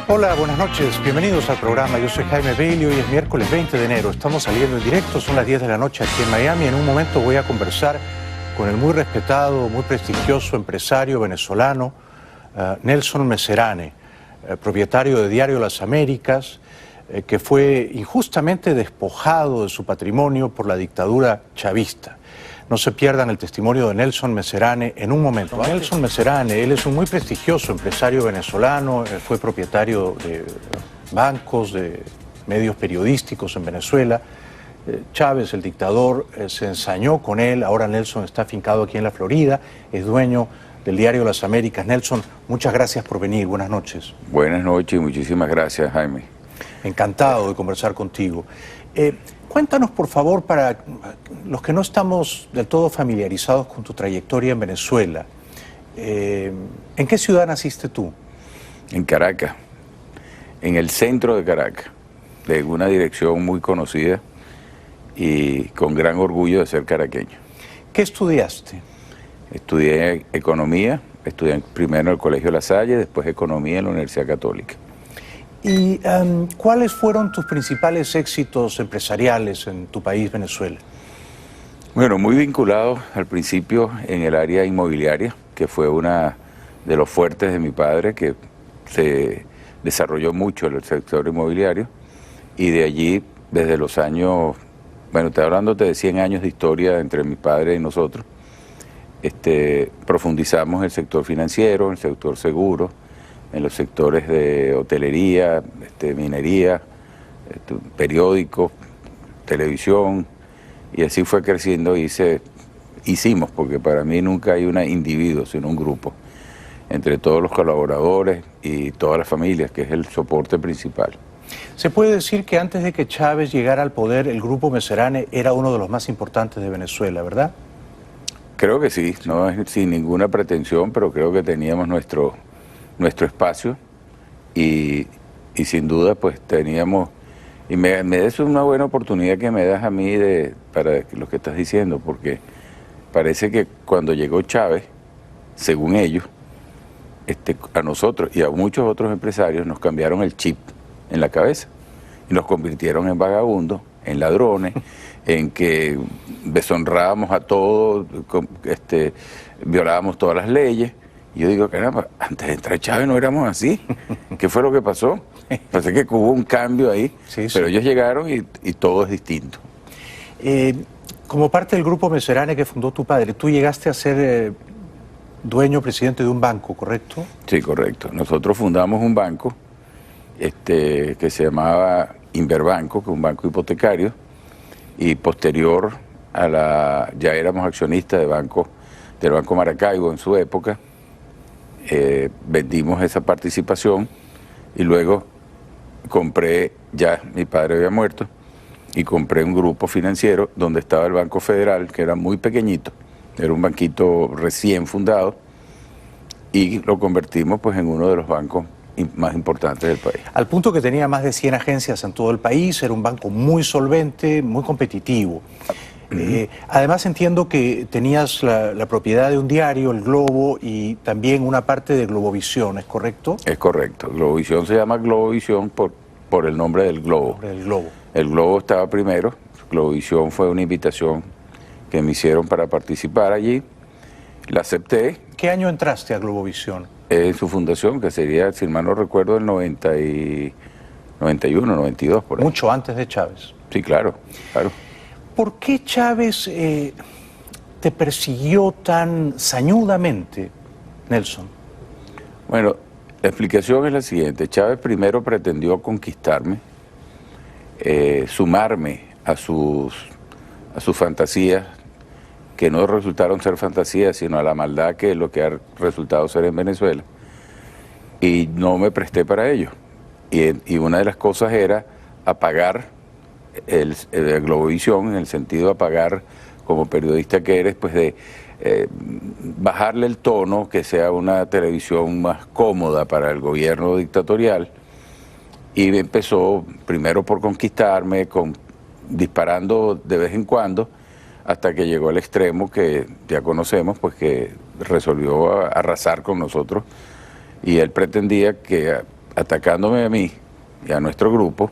Hola, buenas noches, bienvenidos al programa. Yo soy Jaime Bailey, hoy es miércoles 20 de enero, estamos saliendo en directo, son las 10 de la noche aquí en Miami. En un momento voy a conversar con el muy respetado, muy prestigioso empresario venezolano Nelson Messerane, propietario de Diario Las Américas, que fue injustamente despojado de su patrimonio por la dictadura chavista. No se pierdan el testimonio de Nelson Messerane en un momento. Nelson Messerane, él es un muy prestigioso empresario venezolano, fue propietario de bancos, de medios periodísticos en Venezuela. Chávez, el dictador, se ensañó con él. Ahora Nelson está afincado aquí en la Florida, es dueño del Diario Las Américas. Nelson, muchas gracias por venir. Buenas noches. Buenas noches y muchísimas gracias, Jaime. Encantado de conversar contigo. Cuéntanos, por favor, para los que no estamos del todo familiarizados con tu trayectoria en Venezuela, ¿en qué ciudad naciste tú? En Caracas, en el centro de Caracas, de una dirección muy conocida y con gran orgullo de ser caraqueño. ¿Qué estudiaste? Estudié economía, estudié primero en el Colegio La Salle, después economía en la Universidad Católica. ¿Y cuáles fueron tus principales éxitos empresariales en tu país, Venezuela? Bueno, muy vinculado al principio en el área inmobiliaria, que fue una de los fuertes de mi padre, que se desarrolló mucho en el sector inmobiliario, y de allí, desde los años, bueno, estoy hablándote de 100 años de historia entre mi padre y nosotros, profundizamos en el sector financiero, en el sector seguro, en los sectores de hotelería, minería, periódicos, televisión, y así fue creciendo. Hicimos, porque para mí nunca hay un individuo, sino un grupo, entre todos los colaboradores y todas las familias, que es el soporte principal. Se puede decir que antes de que Chávez llegara al poder, el Grupo Messerane era uno de los más importantes de Venezuela, ¿verdad? Creo que sí, no es sin ninguna pretensión, pero creo que teníamos nuestro espacio y sin duda pues teníamos, y me es una buena oportunidad que me das a mí para lo que estás diciendo, porque parece que cuando llegó Chávez, según ellos, a nosotros y a muchos otros empresarios nos cambiaron el chip en la cabeza y nos convirtieron en vagabundos, en ladrones, en que deshonrábamos a todos, violábamos todas las leyes. Y yo digo, caramba, antes de entrar Chávez no éramos así. ¿Qué fue lo que pasó? Parece que hubo un cambio ahí, sí, pero ellos llegaron y todo es distinto. Como parte del Grupo Messerane que fundó tu padre, tú llegaste a ser dueño, presidente de un banco, ¿correcto? Sí, correcto. Nosotros fundamos un banco que se llamaba Inverbanco, que es un banco hipotecario, y posterior ya éramos accionistas del Banco Maracaibo en su época. Vendimos esa participación y luego ya mi padre había muerto, y compré un grupo financiero donde estaba el Banco Federal, que era muy pequeñito, era un banquito recién fundado, y lo convertimos pues en uno de los bancos más importantes del país. Al punto que tenía más de 100 agencias en todo el país, era un banco muy solvente, muy competitivo. Además entiendo que tenías la propiedad de un diario, El Globo, y también una parte de Globovisión, ¿es correcto? Es correcto. Globovisión se llama Globovisión por el nombre del Globo. El Globo. El Globo estaba primero. Globovisión fue una invitación que me hicieron para participar allí. La acepté. ¿Qué año entraste a Globovisión? En su fundación, que sería, si mal no recuerdo, el 91, 92, por ahí. Mucho antes de Chávez. Sí, claro, claro. ¿Por qué Chávez te persiguió tan sañudamente, Nelson? Bueno, la explicación es la siguiente. Chávez primero pretendió conquistarme, sumarme a sus fantasías, que no resultaron ser fantasías, sino a la maldad que es lo que ha resultado ser en Venezuela. Y no me presté para ello. Y una de las cosas era apagar el Globovisión, en el sentido de apagar, como periodista que eres, pues de bajarle el tono, que sea una televisión más cómoda para el gobierno dictatorial. Y empezó primero por conquistarme, disparando de vez en cuando, hasta que llegó al extremo que ya conocemos, pues que resolvió arrasar con nosotros, y él pretendía que atacándome a mí y a nuestro grupo,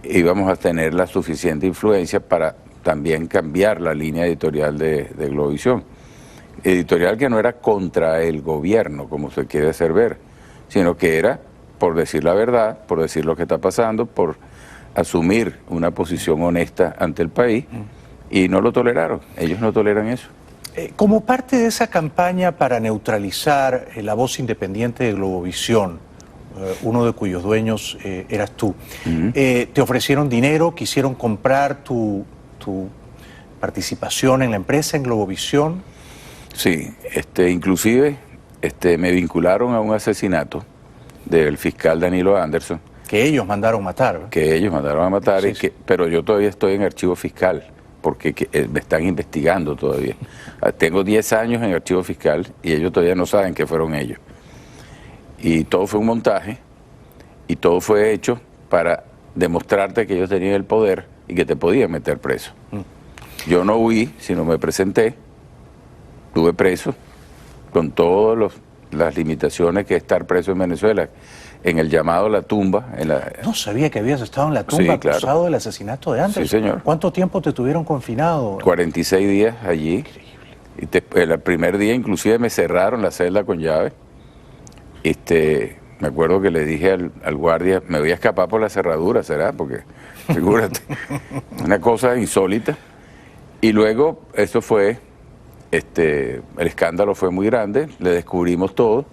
íbamos a tener la suficiente influencia para también cambiar la línea editorial de Globovisión. Editorial que no era contra el gobierno, como se quiere hacer ver, sino que era por decir la verdad, por decir lo que está pasando, por asumir una posición honesta ante el país, y no lo toleraron. Ellos no toleran eso. Como parte de esa campaña para neutralizar la voz independiente de Globovisión, uno de cuyos dueños eras tú, ¿te ofrecieron dinero, quisieron comprar tu participación en la empresa, en Globovisión? Sí, inclusive me vincularon a un asesinato del fiscal Danilo Anderson. Que ellos mandaron matar, ¿verdad? Que ellos mandaron a matar, Sí. pero yo todavía estoy en archivo fiscal, porque me están investigando todavía. Tengo 10 años en archivo fiscal y ellos todavía no saben que fueron ellos. Y todo fue un montaje, y todo fue hecho para demostrarte que ellos tenían el poder y que te podían meter preso. Yo no huí, sino me presenté, estuve preso, con todas las limitaciones que es estar preso en Venezuela, en el llamado La Tumba. No sabía que habías estado en La Tumba, sí, acusado del asesinato de Anderson. Sí, señor. ¿Cuánto tiempo te tuvieron confinado? 46 días allí. Y el primer día inclusive me cerraron la celda con llave. Me acuerdo que le dije al guardia, me voy a escapar por la cerradura, ¿será? Porque, figúrate, una cosa insólita. Y luego, eso fue, el escándalo fue muy grande, le descubrimos todo.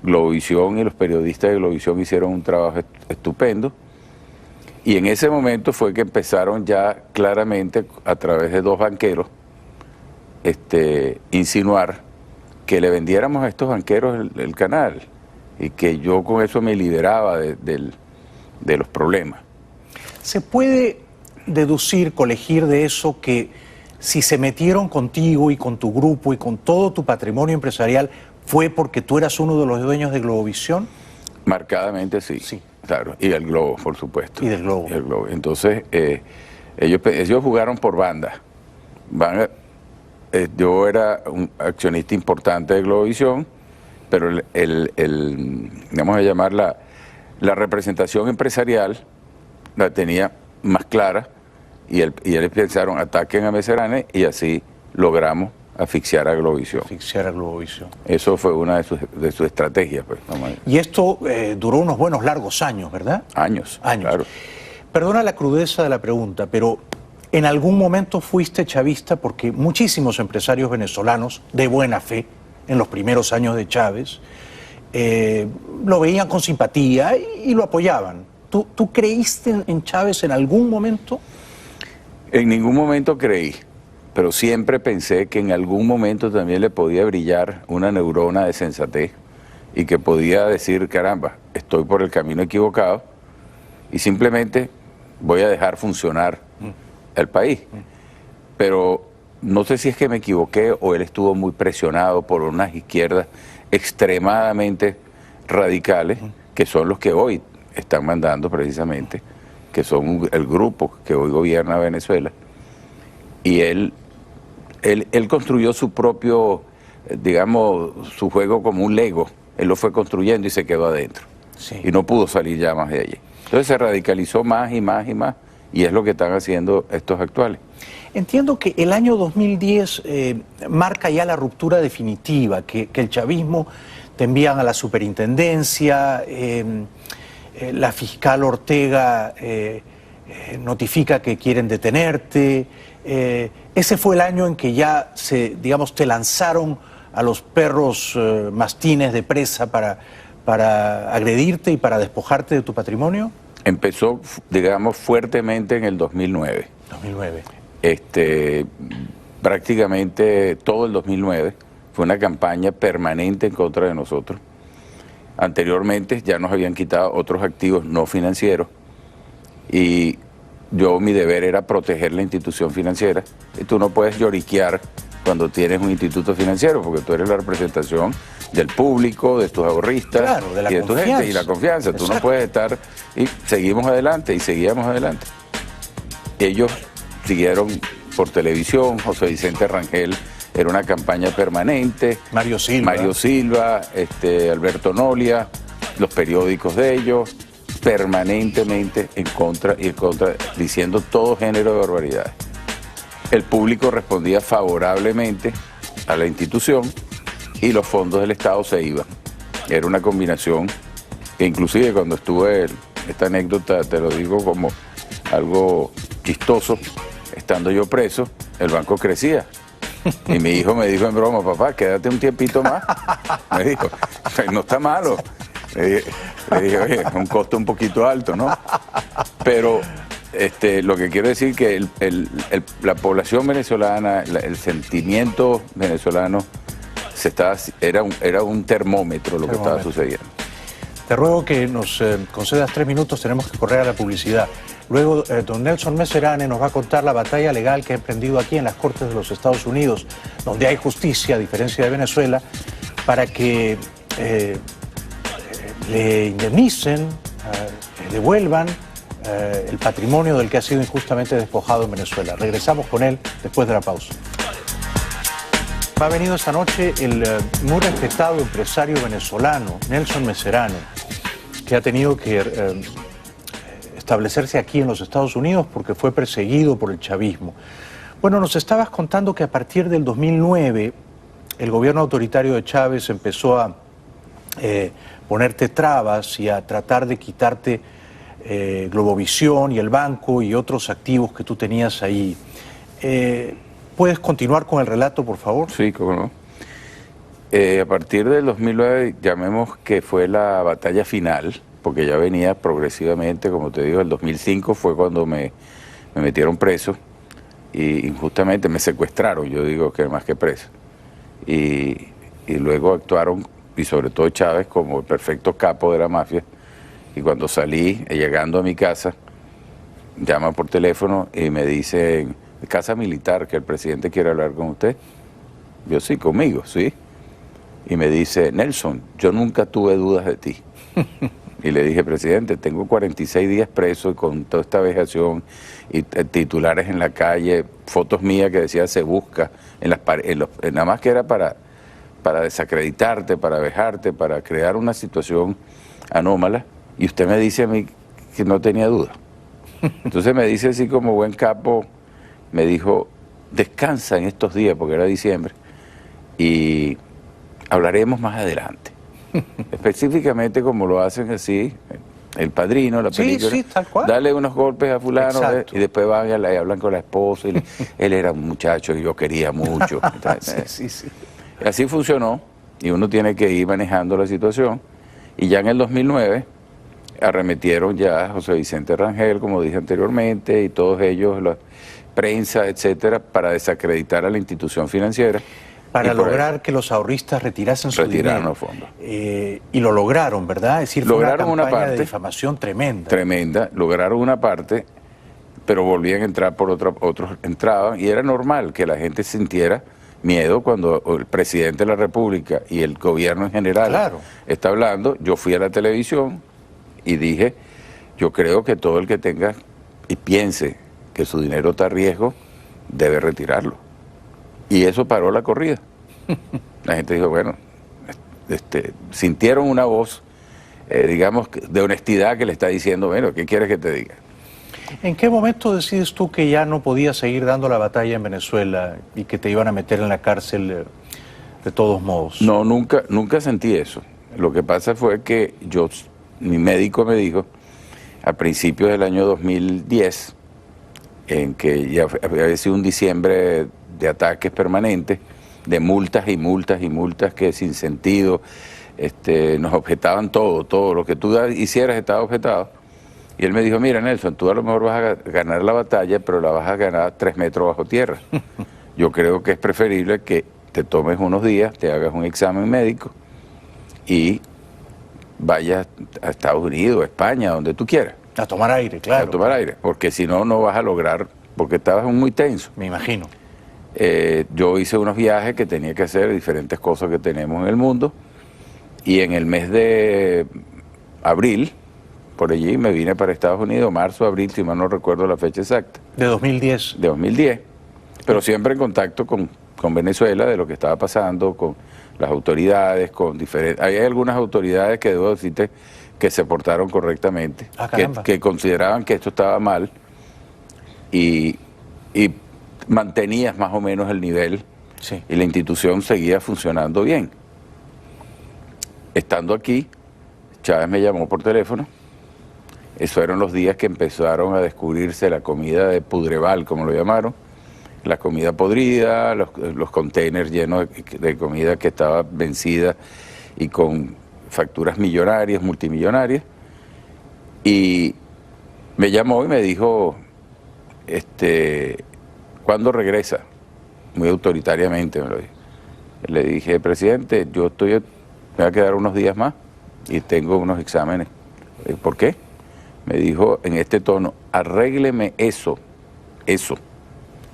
Globovisión y los periodistas de Globovisión hicieron un trabajo estupendo. Y en ese momento fue que empezaron ya claramente, a través de 2 banqueros, insinuar que le vendiéramos a estos banqueros el canal, y que yo con eso me liberaba de los problemas. ¿Se puede deducir, colegir de eso que si se metieron contigo y con tu grupo y con todo tu patrimonio empresarial fue porque tú eras uno de los dueños de Globovisión? Marcadamente sí. Sí. Claro, y del Globo, por supuesto. Y del Globo. Entonces, ellos jugaron por banda. Yo era un accionista importante de Globovisión, pero vamos a llamar la representación empresarial la tenía más clara, y ellos pensaron, ataquen a Meserane, y así logramos asfixiar a Globovisión. Asfixiar a Globovisión. Eso fue una de sus estrategias. Pues, y esto duró unos buenos largos años, ¿verdad? Años, claro. Perdona la crudeza de la pregunta, pero ¿en algún momento fuiste chavista? Porque muchísimos empresarios venezolanos de buena fe, en los primeros años de Chávez, lo veían con simpatía y lo apoyaban. ¿Tú creíste en Chávez en algún momento? En ningún momento creí, pero siempre pensé que en algún momento también le podía brillar una neurona de sensatez y que podía decir, caramba, estoy por el camino equivocado y simplemente voy a dejar funcionar el país. Pero no sé si es que me equivoqué o él estuvo muy presionado por unas izquierdas extremadamente radicales, que son los que hoy están mandando precisamente, que son el grupo que hoy gobierna Venezuela. Y él construyó su propio, digamos, su juego como un Lego. Él lo fue construyendo y se quedó adentro. Sí. Y no pudo salir ya más de allí. Entonces se radicalizó más y más y más, y es lo que están haciendo estos actuales. Entiendo que el año 2010 marca ya la ruptura definitiva, que el chavismo te envían a la superintendencia, la fiscal Ortega notifica que quieren detenerte. Ese fue el año en que ya te lanzaron a los perros mastines de presa para agredirte y para despojarte de tu patrimonio. Empezó, digamos, fuertemente en el 2009. 2009. Prácticamente todo el 2009 fue una campaña permanente en contra de nosotros. Anteriormente ya nos habían quitado otros activos no financieros y mi deber era proteger la institución financiera. Y tú no puedes lloriquear cuando tienes un instituto financiero, porque tú eres la representación del público, de tus ahorristas, claro, de la y de tu gente y la confianza. Exacto. Tú no puedes estar, y seguimos adelante y seguíamos adelante. Ellos siguieron por televisión, José Vicente Rangel era una campaña permanente, Mario Silva, Alberto Nolia, los periódicos de ellos, permanentemente en contra, diciendo todo género de barbaridades. El público respondía favorablemente a la institución y los fondos del Estado se iban. Era una combinación que inclusive cuando estuve, esta anécdota te lo digo como algo chistoso, estando yo preso, el banco crecía. Y mi hijo me dijo en broma, papá, quédate un tiempito más. Me dijo, no está malo. Le dije, oye, es un costo un poquito alto, ¿no? Pero lo que quiero decir que la población venezolana, el sentimiento venezolano era un termómetro lo que estaba sucediendo. Te ruego que nos concedas 3 minutos, tenemos que correr a la publicidad. Luego, don Nelson Messerane nos va a contar la batalla legal que ha emprendido aquí en las Cortes de los Estados Unidos, donde hay justicia, a diferencia de Venezuela, para que le indemnicen, le devuelvan el patrimonio del que ha sido injustamente despojado en Venezuela. Regresamos con él después de la pausa. Ha venido esta noche el muy respetado empresario venezolano, Nelson Messerane, que ha tenido que establecerse aquí en los Estados Unidos porque fue perseguido por el chavismo. Bueno, nos estabas contando que a partir del 2009 el gobierno autoritario de Chávez empezó a ponerte trabas y a tratar de quitarte Globovisión y el banco y otros activos que tú tenías ahí. ¿Puedes continuar con el relato, por favor? Sí, cómo no. A partir del 2009, llamemos que fue la batalla final, porque ya venía progresivamente, como te digo, el 2005 fue cuando me metieron preso y injustamente me secuestraron, yo digo que más que preso. Y luego actuaron, y sobre todo Chávez, como el perfecto capo de la mafia. Y cuando salí, llegando a mi casa, llaman por teléfono y me dicen, casa militar, que el presidente quiere hablar con usted. Yo, sí, conmigo, sí. Y me dice, Nelson, yo nunca tuve dudas de ti. Y le dije, presidente, tengo 46 días preso y con toda esta vejación y titulares en la calle, fotos mías que decía se busca, nada más que era para desacreditarte, para vejarte, para crear una situación anómala. Y usted me dice a mí que no tenía duda. Entonces me dice así como buen capo, me dijo, descansa en estos días, porque era diciembre, y hablaremos más adelante. Específicamente como lo hacen así, El Padrino, la película. Sí, tal cual. Dale unos golpes a fulano y después van y hablan con la esposa. Y él era un muchacho que yo quería mucho. Sí. Así funcionó y uno tiene que ir manejando la situación. Y ya en el 2009 arremetieron ya a José Vicente Rangel, como dije anteriormente, y todos ellos, la prensa, etcétera, para desacreditar a la institución financiera. Para lograr que los ahorristas retirasen su dinero. Los fondos. Y lo lograron, ¿verdad? Es decir, lograron fue una campaña parte de difamación tremenda. Tremenda, lograron una parte, pero volvían a entrar por otros entraban, y era normal que la gente sintiera miedo cuando el presidente de la República y el gobierno en general está hablando. Yo fui a la televisión y dije, yo creo que todo el que tenga y piense que su dinero está a riesgo, debe retirarlo. Y eso paró la corrida. La gente dijo, bueno, sintieron una voz, digamos, de honestidad que le está diciendo, bueno, ¿qué quieres que te diga? ¿En qué momento decides tú que ya no podías seguir dando la batalla en Venezuela y que te iban a meter en la cárcel de todos modos? No, nunca sentí eso. Lo que pasa fue que mi médico me dijo, a principios del año 2010, en que ya había sido un diciembre de ataques permanentes, de multas y multas y multas que sin sentido, nos objetaban todo lo que tú hicieras estaba objetado. Y él me dijo, mira Nelson, tú a lo mejor vas a ganar la batalla, pero la vas a ganar 3 metros bajo tierra. Yo creo que es preferible que te tomes unos días, te hagas un examen médico y vayas a Estados Unidos, a España, donde tú quieras. A tomar aire, claro. A tomar aire, porque si no, no vas a lograr, porque estabas muy tenso. Me imagino. Yo hice unos viajes que tenía que hacer, diferentes cosas que tenemos en el mundo, y en el mes de abril, por allí, me vine para Estados Unidos, marzo, abril, si mal no recuerdo la fecha exacta. ¿De 2010? De 2010, pero siempre en contacto con Venezuela, de lo que estaba pasando con las autoridades, con diferentes... Hay algunas autoridades que debo decirte que se portaron correctamente, que consideraban que esto estaba mal y mantenías más o menos el nivel, sí, y la institución seguía funcionando bien. Estando aquí, Chávez me llamó por teléfono. Esos fueron los días que empezaron a descubrirse la comida de pudreval, como lo llamaron, la comida podrida, los containers llenos de comida que estaba vencida y con facturas millonarias, multimillonarias. Y me llamó y me dijo, ¿cuándo regresa? Muy autoritariamente me lo dijo. Le dije, presidente, me voy a quedar unos días más y tengo unos exámenes. ¿Por qué? Me dijo en este tono, arrégleme eso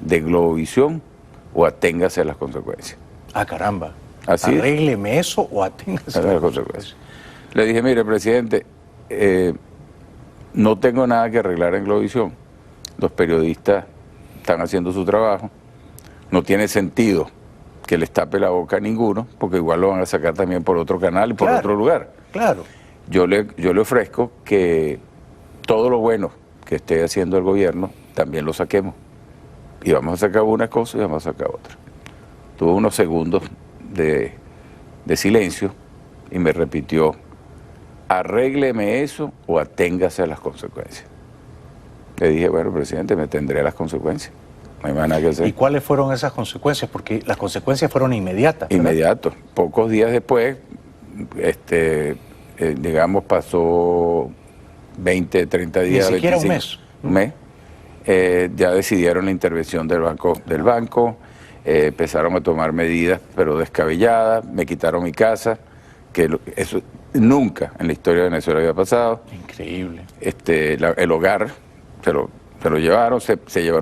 de Globovisión o aténgase a las consecuencias. Ah, caramba. Así arrégleme eso o aténgase a las consecuencias. Le dije, mire, presidente, no tengo nada que arreglar en Globovisión. Los periodistas están haciendo su trabajo. No tiene sentido que les tape la boca a ninguno, porque igual lo van a sacar también por otro canal y por otro lugar. Claro. Yo le ofrezco que todo lo bueno que esté haciendo el gobierno también lo saquemos. Y vamos a sacar una cosa y vamos a sacar otra. Tuvo unos segundos de silencio y me repitió, arrégleme eso o aténgase a las consecuencias. Le dije, bueno, presidente, me tendré a las consecuencias. No hay más nada que hacer. ¿Y cuáles fueron esas consecuencias? Porque las consecuencias fueron inmediatas, ¿verdad? Inmediato. Pocos días después, digamos, pasó 20, 30 días. Ni siquiera 25, un mes. Ya decidieron la intervención del banco, empezaron a tomar medidas, pero descabelladas, me quitaron mi casa, que eso nunca en la historia de Venezuela había pasado. Increíble. El hogar, se lo llevaron,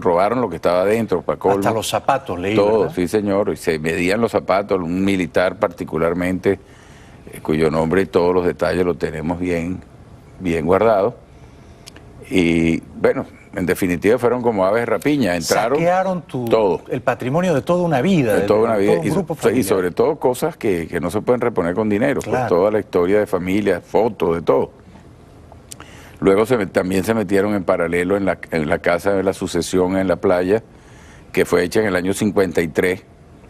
robaron lo que estaba adentro, para colmo. Hasta los zapatos, leí, todo, ¿verdad? Sí, señor, y se medían los zapatos, un militar particularmente, cuyo nombre y todos los detalles lo tenemos bien guardados. Y bueno, en definitiva fueron como aves de rapiña, entraron. Saquearon todo. El patrimonio de toda una vida. De toda una vida. Todo un grupo familiar. Y sobre todo cosas que no se pueden reponer con dinero, claro, por toda la historia de familia, fotos, de todo. Luego también se metieron en paralelo en la casa de la sucesión en la playa, que fue hecha en el año 53.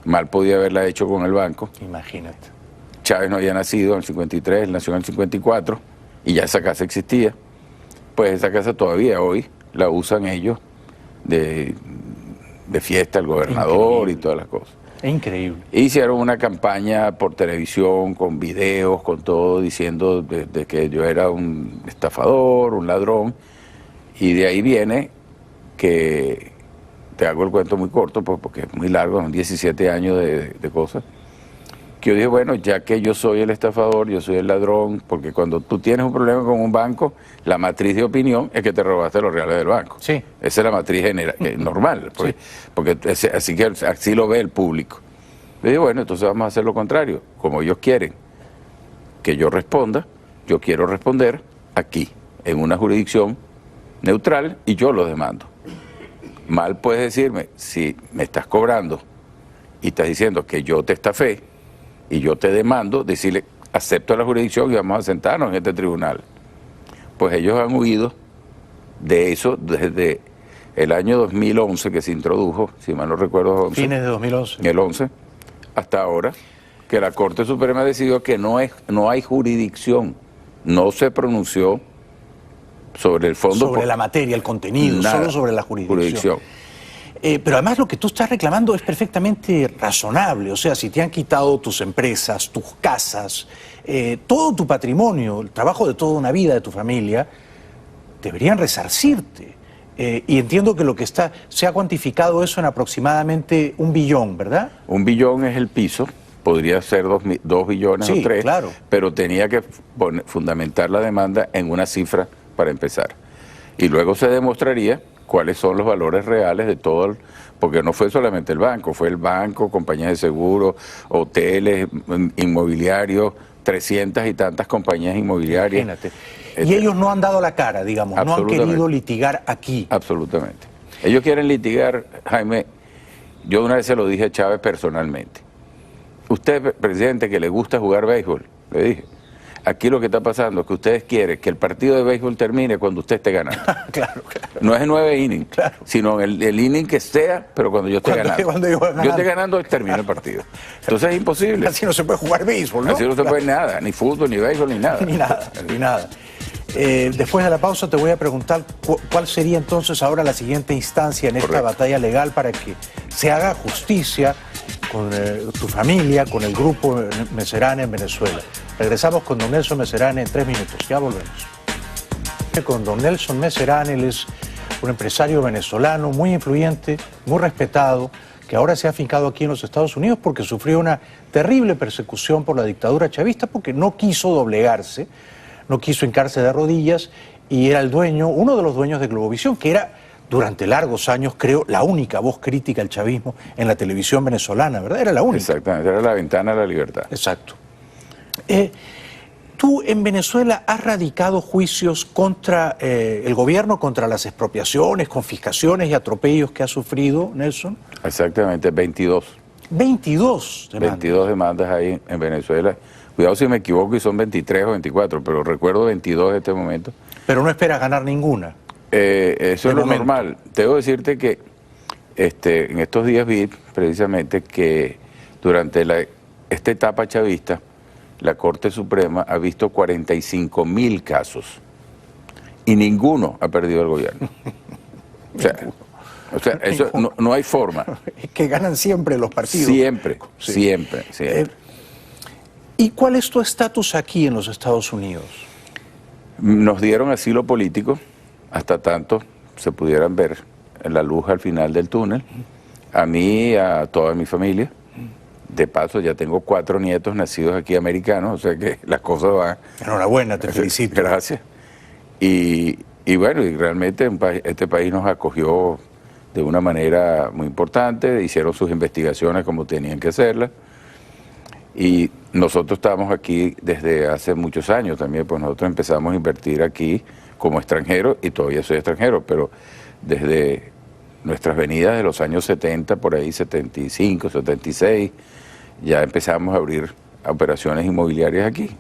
Mal podía haberla hecho con el banco. Imagínate. Chávez no había nacido en el 53, él nació en el 54, y ya esa casa existía. Pues esa casa todavía hoy la usan ellos de fiesta, el gobernador. Increíble. Y todas las cosas. Es increíble. Hicieron una campaña por televisión, con videos, con todo, diciendo de que yo era un estafador, un ladrón, y de ahí viene que, te hago el cuento muy corto, pues, porque es muy largo, son 17 años de cosas, que yo dije, bueno, ya que yo soy el estafador, yo soy el ladrón, porque cuando tú tienes un problema con un banco, la matriz de opinión es que te robaste los reales del banco. Sí. Esa es la matriz normal, pues, sí, porque así lo ve el público. Yo dije, bueno, entonces vamos a hacer lo contrario. Como ellos quieren que yo responda, yo quiero responder aquí, en una jurisdicción neutral, y yo lo demando. Mal puedes decirme, si me estás cobrando y estás diciendo que yo te estafé, y yo te demando, decirle, acepto la jurisdicción y vamos a sentarnos en este tribunal. Pues ellos han huido de eso desde el año 2011 que se introdujo, si mal no recuerdo, 11, fines de 2011. El 11, hasta ahora, que la Corte Suprema decidió que no hay jurisdicción, no se pronunció sobre el fondo. Sobre la materia, el contenido, nada, solo sobre la jurisdicción. Pero además lo que tú estás reclamando es perfectamente razonable. O sea, si te han quitado tus empresas, tus casas, todo tu patrimonio, el trabajo de toda una vida de tu familia, deberían resarcirte. Y entiendo que se ha cuantificado eso en aproximadamente 1 billón, ¿verdad? 1 billón es el piso, podría ser 2 billones, sí, o 3, claro, pero tenía que fundamentar la demanda en una cifra para empezar. Y luego se demostraría cuáles son los valores reales de todo, porque no fue solamente el banco, fue el banco, compañías de seguro, hoteles, inmobiliarios, 300 y tantas compañías inmobiliarias. Imagínate. Y ellos no han dado la cara, digamos, no han querido litigar aquí. Absolutamente. Ellos quieren litigar, Jaime, yo una vez se lo dije a Chávez personalmente. Usted, presidente, que le gusta jugar béisbol, le dije, aquí lo que está pasando es que ustedes quieren que el partido de béisbol termine cuando usted esté ganando. Claro. No es 9 innings, claro, sino el inning que sea, pero cuando yo esté ganando. Yo esté ganando, termina el partido. Entonces es imposible. Así no se puede jugar béisbol, ¿no? Así no se puede nada, ni fútbol, ni béisbol, ni nada. Ni nada. Después de la pausa te voy a preguntar cuál sería entonces ahora la siguiente instancia en esta batalla legal para que se haga justicia con tu familia, con el grupo Meserane en Venezuela. Regresamos con don Nelson Meserane en 3 minutos. Ya volvemos. Con don Nelson Meserane, él es un empresario venezolano muy influyente, muy respetado, que ahora se ha afincado aquí en los Estados Unidos porque sufrió una terrible persecución por la dictadura chavista porque no quiso doblegarse, no quiso hincarse de rodillas y era el dueño, uno de los dueños de Globovisión, que era durante largos años, creo, la única voz crítica al chavismo en la televisión venezolana, ¿verdad? Era la única. Exactamente, era la ventana a la libertad. Exacto. Tú en Venezuela has radicado juicios contra el gobierno, contra las expropiaciones, confiscaciones y atropellos que ha sufrido, Nelson. Exactamente, 22. 22 demandas. 22 demandas ahí en Venezuela. Cuidado si me equivoco y son 23 o 24, pero recuerdo 22 en este momento. Pero no esperas ganar ninguna. Eso es lo normal. Debo decirte que en estos días vi precisamente que durante esta etapa chavista, la Corte Suprema ha visto 45.000 casos y ninguno ha perdido el gobierno. O sea eso no hay forma. Es que ganan siempre los partidos. Siempre, sí. siempre. ¿Y cuál es tu estatus aquí en los Estados Unidos? Nos dieron asilo político hasta tanto se pudieran ver la luz al final del túnel. A mí, a toda mi familia. De paso, ya tengo 4 nietos nacidos aquí americanos, o sea que las cosas van. Enhorabuena, te felicito. Gracias. Y bueno, y realmente este país nos acogió de una manera muy importante, hicieron sus investigaciones como tenían que hacerlas. Y nosotros estamos aquí desde hace muchos años también, pues nosotros empezamos a invertir aquí como extranjeros, y todavía soy extranjero, pero desde nuestras venidas de los años 70, por ahí 75, 76, ya empezamos a abrir operaciones inmobiliarias aquí.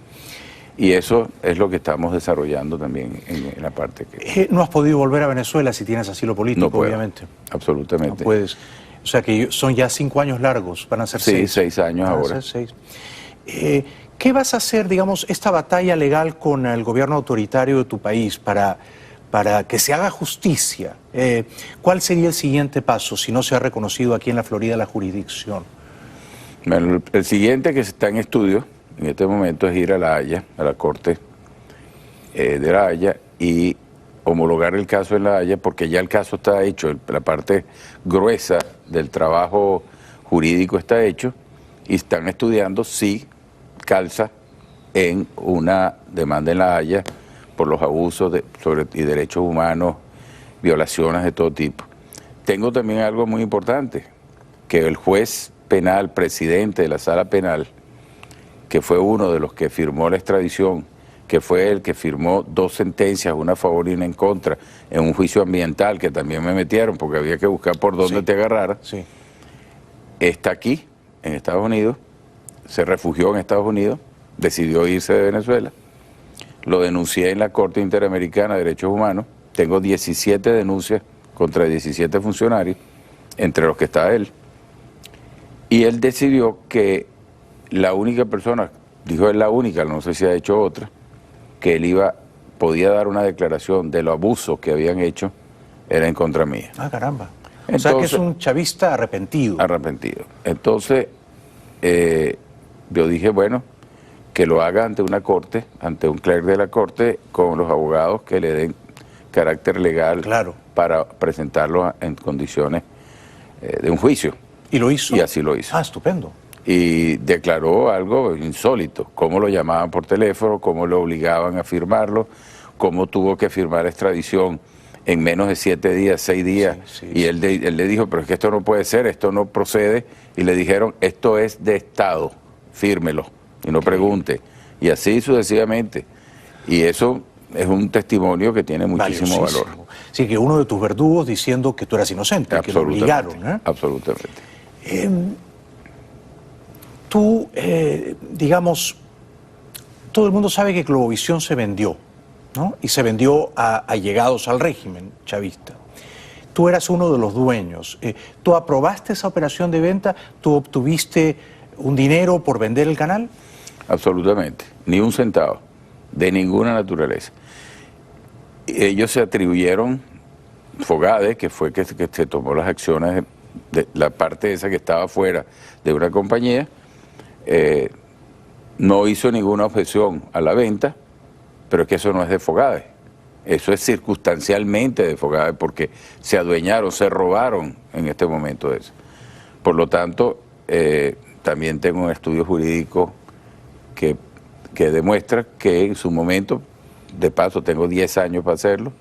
Y eso es lo que estamos desarrollando también en la parte que... ¿No has podido volver a Venezuela si tienes asilo político, no puedo, obviamente? Absolutamente. No puedes. O sea que son ya 5 años largos, van a ser 6. Sí, 6 años ahora. Van a ser 6. ¿Qué vas a hacer, digamos, esta batalla legal con el gobierno autoritario de tu país para que se haga justicia? ¿Cuál sería el siguiente paso si no se ha reconocido aquí en la Florida la jurisdicción? Bueno, el siguiente que está en estudio en este momento es ir a La Haya, a la Corte de La Haya, y homologar el caso en La Haya, porque ya el caso está hecho, la parte gruesa del trabajo jurídico está hecho, y están estudiando si calza en una demanda en La Haya por los abusos y derechos humanos, violaciones de todo tipo. Tengo también algo muy importante, que el juez penal, presidente de la sala penal, que fue uno de los que firmó la extradición, que fue el que firmó 2 sentencias, una a favor y una en contra, en un juicio ambiental que también me metieron porque había que buscar por dónde te agarrara, está aquí, en Estados Unidos, se refugió en Estados Unidos, decidió irse de Venezuela, lo denuncié en la Corte Interamericana de Derechos Humanos, tengo 17 denuncias contra 17 funcionarios, entre los que está él, y él decidió que la única persona, dijo él la única, no sé si ha hecho otra, que él podía dar una declaración de los abusos que habían hecho, era en contra mía. Ah, caramba. Entonces, o sea que es un chavista arrepentido. Arrepentido. Entonces, yo dije, bueno, que lo haga ante una corte, ante un clerk de la corte, con los abogados que le den carácter legal para presentarlo en condiciones de un juicio. ¿Y lo hizo? Y así lo hizo. Ah, estupendo. Y declaró algo insólito, cómo lo llamaban por teléfono, cómo lo obligaban a firmarlo, cómo tuvo que firmar extradición en menos de 7 días, 6 días, y él le dijo, pero es que esto no puede ser, esto no procede, y le dijeron, esto es de Estado, fírmelo, y no pregunte, y así sucesivamente, y eso es un testimonio que tiene muchísimo valor. Sí, que uno de tus verdugos diciendo que tú eras inocente, que lo obligaron. Absolutamente. Tú, digamos, todo el mundo sabe que Globovisión se vendió, ¿no? Y se vendió a allegados al régimen chavista. Tú eras uno de los dueños. ¿Tú aprobaste esa operación de venta? ¿Tú obtuviste un dinero por vender el canal? Absolutamente, ni un centavo, de ninguna naturaleza. Ellos se atribuyeron, Fogade, que fue que se tomó las acciones de la parte esa que estaba fuera de una compañía, no hizo ninguna objeción a la venta, pero es que eso no es de Fogade, eso es circunstancialmente de Fogade, porque se adueñaron, se robaron en este momento de eso. Por lo tanto, también tengo un estudio jurídico que demuestra que en su momento, de paso tengo 10 años para hacerlo,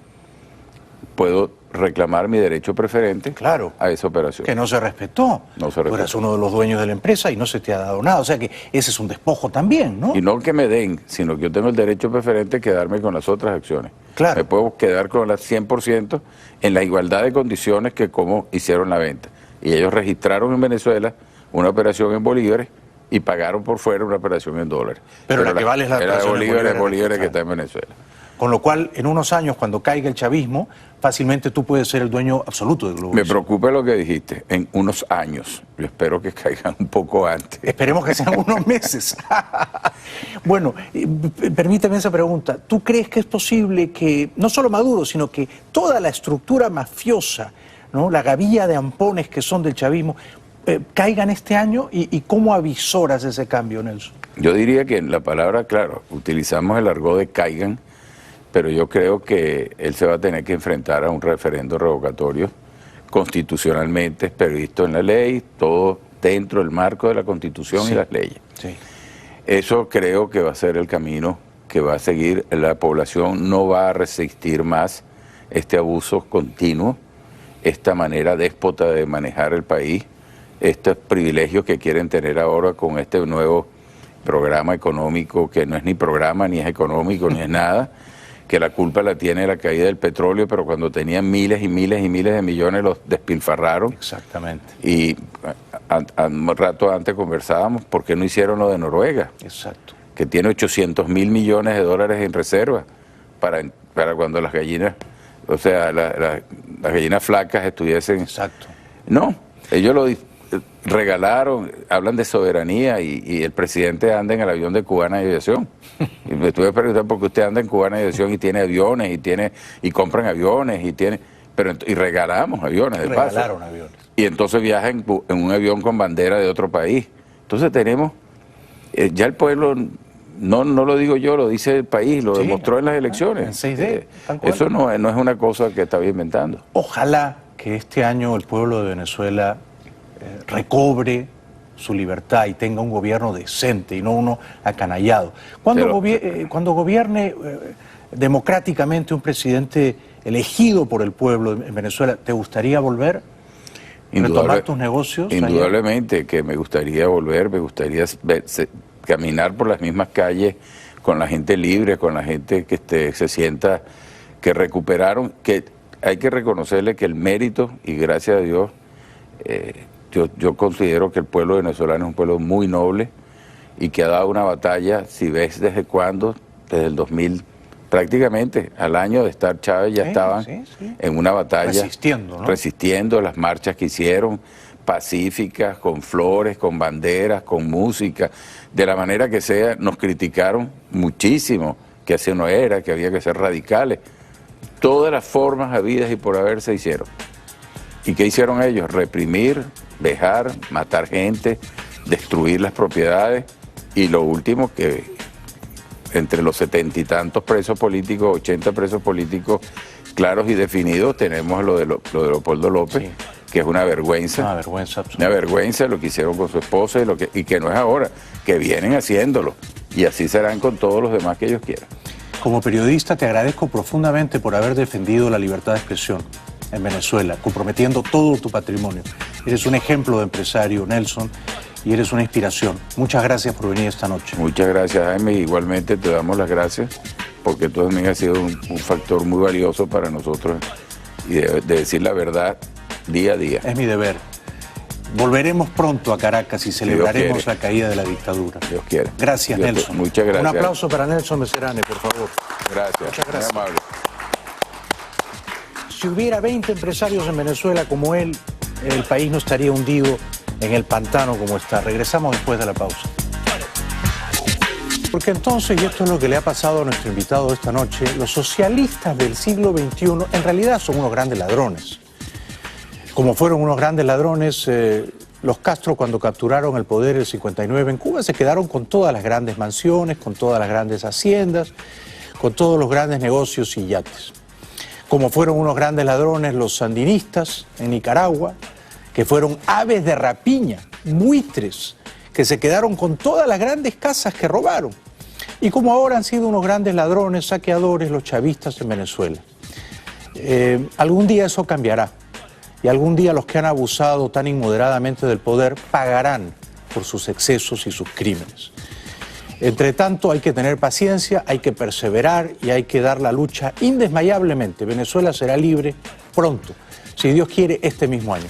puedo reclamar mi derecho preferente, claro, a esa operación. Que no se respetó. No se respetó. Tú eras uno de los dueños de la empresa y no se te ha dado nada. O sea que ese es un despojo también, ¿no? Y no que me den, sino que yo tengo el derecho preferente de quedarme con las otras acciones. Claro. Me puedo quedar con las 100% en la igualdad de condiciones que como hicieron la venta. Y ellos registraron en Venezuela una operación en bolívares y pagaron por fuera una operación en dólares. Pero la que vale es la era de operación en bolívares que está en Venezuela. Con lo cual, en unos años, cuando caiga el chavismo, fácilmente tú puedes ser el dueño absoluto de Globovisión. Me preocupa lo que dijiste, en unos años. Yo espero que caigan un poco antes. Esperemos que sean unos meses. Bueno, permíteme esa pregunta. ¿Tú crees que es posible que, no solo Maduro, sino que toda la estructura mafiosa, ¿no?, la gavilla de ampones que son del chavismo, caigan este año? ¿Y cómo avisoras ese cambio, Nelson? Yo diría que la palabra, claro, utilizamos el argot de caigan, pero yo creo que él se va a tener que enfrentar a un referendo revocatorio constitucionalmente previsto en la ley, todo dentro del marco de la Constitución, sí, y las leyes. Sí. Eso creo que va a ser el camino que va a seguir. La población no va a resistir más este abuso continuo, esta manera déspota de manejar el país, estos privilegios que quieren tener ahora con este nuevo programa económico, que no es ni programa, ni es económico, ni es nada, que la culpa la tiene la caída del petróleo, pero cuando tenían miles y miles y miles de millones los despilfarraron. Exactamente. Y un rato antes conversábamos, ¿por qué no hicieron lo de Noruega? Exacto. Que tiene 800 mil millones de dólares en reserva para cuando las gallinas, o sea, las gallinas flacas estuviesen... Exacto. No, ellos lo regalaron, hablan de soberanía y el presidente anda en el avión de Cubana Aviación. Y me estuve preguntando por qué usted anda en Cubana Aviación y tiene aviones y compran aviones y regalamos aviones de paso. Regalaron aviones. Y entonces viaja en un avión con bandera de otro país. Entonces tenemos, ya el pueblo, no lo digo yo, lo dice el país, lo demostró en las elecciones. En 6D, eso no es una cosa que estaba inventando. Ojalá que este año el pueblo de Venezuela recobre su libertad y tenga un gobierno decente y no uno acanallado. Cuando gobierne democráticamente un presidente elegido por el pueblo en Venezuela, ¿te gustaría volver? ¿Retomar tus negocios? Indudablemente que me gustaría volver, me gustaría caminar por las mismas calles con la gente libre, con la gente que se sienta que recuperaron, que hay que reconocerle que el mérito, y gracias a Dios, yo considero que el pueblo venezolano es un pueblo muy noble y que ha dado una batalla, si ves desde cuándo, desde el 2000, prácticamente al año de estar Chávez ya estaban en una batalla. Resistiendo, ¿no? Resistiendo las marchas que hicieron, pacíficas, con flores, con banderas, con música, de la manera que sea. Nos criticaron muchísimo, que así no era, que había que ser radicales. Todas las formas habidas y por haber se hicieron. ¿Y qué hicieron ellos? Reprimir, vejar, matar gente, destruir las propiedades y lo último, que entre los 70 y tantos presos políticos, 80 presos políticos claros y definidos, tenemos lo de Leopoldo López, sí, que es una vergüenza. Una vergüenza absoluta. Una vergüenza lo que hicieron con su esposa y que no es ahora, que vienen haciéndolo y así serán con todos los demás que ellos quieran. Como periodista te agradezco profundamente por haber defendido la libertad de expresión en Venezuela, comprometiendo todo tu patrimonio. Eres un ejemplo de empresario, Nelson, y eres una inspiración. Muchas gracias por venir esta noche. Muchas gracias, Jaime. Igualmente te damos las gracias porque tú también has sido un factor muy valioso para nosotros y de decir la verdad día a día. Es mi deber. Volveremos pronto a Caracas y celebraremos la caída de la dictadura. Dios quiera. Gracias, Nelson. Muchas gracias. Un aplauso para Nelson Becerrane, por favor. Gracias. Muchas gracias. Muy amable. Si hubiera 20 empresarios en Venezuela como él, el país no estaría hundido en el pantano como está. Regresamos después de la pausa. Porque entonces, y esto es lo que le ha pasado a nuestro invitado de esta noche, los socialistas del siglo XXI en realidad son unos grandes ladrones. Como fueron unos grandes ladrones, los Castro cuando capturaron el poder el 59 en Cuba se quedaron con todas las grandes mansiones, con todas las grandes haciendas, con todos los grandes negocios y yates. Como fueron unos grandes ladrones los sandinistas en Nicaragua, que fueron aves de rapiña, buitres, que se quedaron con todas las grandes casas que robaron. Y como ahora han sido unos grandes ladrones, saqueadores, los chavistas en Venezuela. Algún día eso cambiará. Y algún día los que han abusado tan inmoderadamente del poder pagarán por sus excesos y sus crímenes. Entre tanto, hay que tener paciencia, hay que perseverar y hay que dar la lucha indesmayablemente. Venezuela será libre pronto, si Dios quiere, este mismo año.